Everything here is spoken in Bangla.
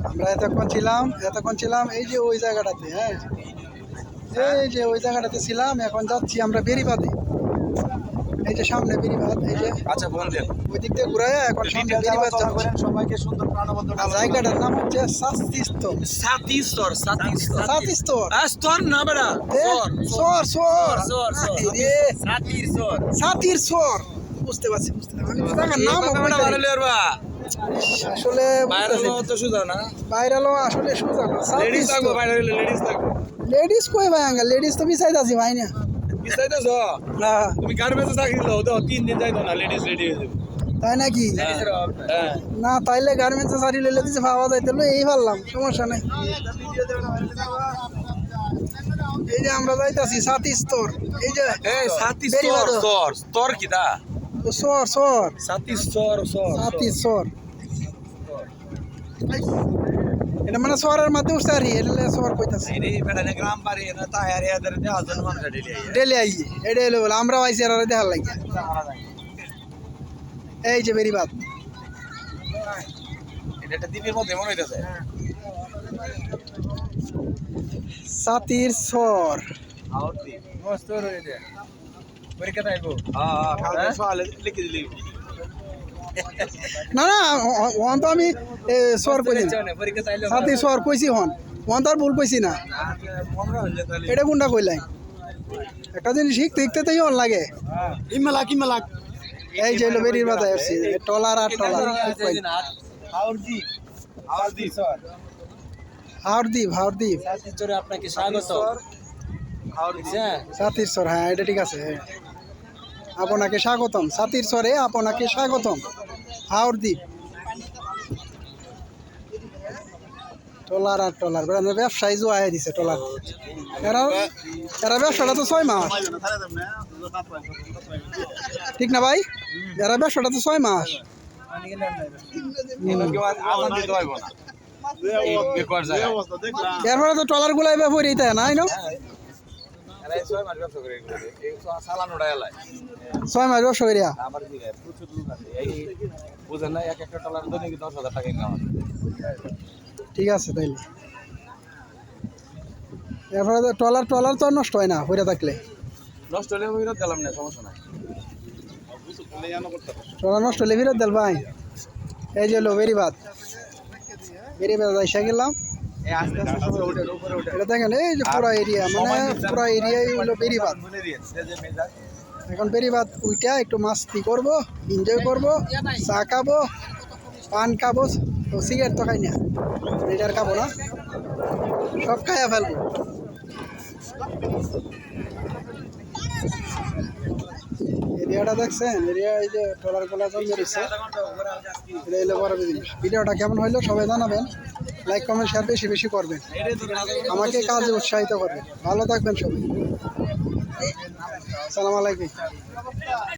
আমরা এতক্ষণ ছিলাম এই যে ওই জায়গাটাতে। হ্যাঁ, এই যে ওই জায়গাটাতে ছিলাম, এখন যাচ্ছি আমরা বেরিবাদে। এই যে সামনে বেরিবাদ, এই যে আচ্ছা বললেন ওই দিক থেকে ঘুরে এখন সামনে বেরিবাদ যাচ্ছি। সবাইকে সুন্দর প্রাণবন্ত জায়গাটার নাম হচ্ছে সাতিস্তর। সাতিস্তর সাতিস্তর স্তর না বেড়া সর সর সর সাতির সর। বুঝতে পারছি আমি তো জায়গার নাম আসলে তো সুদা না বাইরালো আসলে সোজা না। লেডিস থাকবো বাইরে হইলে লেডিস থাকবো লেডিস কই ভাই আঙ্গা, লেডিস তো বিছাই আছি ভাই না। বিস্তারিত না তুমি গার্মেন্টসে চাকরি দাও তো 3 দিন যাইতো না লেডিস রেডি হয়ে যাবে তাই নাকি? হ্যাঁ না তাইলে গার্মেন্টসে সারি লইলে দিছে পাওয়া যাইতে এই পারলাম, সমস্যা নেই। এই যে আমরা যাইতাছি সাতিস্তর। এই যে এই সাতিস্তর স্তর কি দা সর সর সাতিস্তর সাতিস্তর। এটা মানে সরের মধ্যে উসারি, এটা সর কইতাছি। এই বেটা নে গ্রাম বাড়ি না তায়ার এদের দেওয়ার জন্য মানুষ ডেলি আইছে ডেলি আই এটা হলো বলে আমরা আইছি আর দেখার লাগে। এই যে বেরিবাদ, এটা দ্বীপের মধ্যে মনে হইতাছে সাতির সর। মস্ত রইছে পরীক্ষা তাইবো হ্যাঁ কালকে সকালে লিখে দিলি না না হন তো আমি সর কইছি, পরীক্ষা তাইলে সাতির সর কইছি হন হন তো আর ভুল কইছি না। মনে হইলে তাহলে এটা কোনটা কইলাই? একটা জিনিস শিখতে তো হন লাগে। ইমালা এই যে হলো বেরির বাদ আসছি, টলার আর টলার হাওড়দ্বীপ সাতিস্তরে আপনাকে স্বাগত সাতির সর। হ্যাঁ এটা ঠিক আছে। আপনাকে স্বাগতম সাতির সরে, আপনাকে স্বাগতম হাওড়দ্বীপ। টলার আর টলার ব্যবসায়ী জোয়াই দিছে টলার। এরা ব্যবসাটা তো 6 মাস, ঠিক না ভাই? এরা ব্যবসাটা তো 6 মাস। এরপরে তো টলার গুলাই ব্যাপারই তাই না? 6 মাস ব্যবসা করিয়া ঠিক আছে তাইলে। এরপরে তো টলার তো নষ্ট হয় না হইরা থাকলে। নষ্ট হলে ফেরত দিলাম না, সমস্যা নাই। টলার নষ্ট হলে ফেরত দেল ভাই। এই যে হলো বেরিবাদ এসে গেলাম। এটা দেখেন এই যে পুরা এরিয়া, মানে পুরা এরিয়াই হলো বেরিবাদ। এখন বেরিবাদ উইটা একটু মাস্তি করবো, এনজয় করবো, চা খাবো, পান খাবো, তো সিগারেট তো খাই না, লিটার খাবো না, সব খাইয়া ফেলবো। এরিয়াটা দেখছেন? এরিয়া এই যে টলার গোলা জন্মে রয়েছে। এটা হলো বড় জিনিস। ভিডিওটা কেমন হইলো সবাই জানাবেন, লাইক কমেন্ট শেয়ার বেশি করবেন, আমাকে কাজে উৎসাহিত করবেন। ভালো থাকবেন সবাই, আসসালামু আলাইকুম।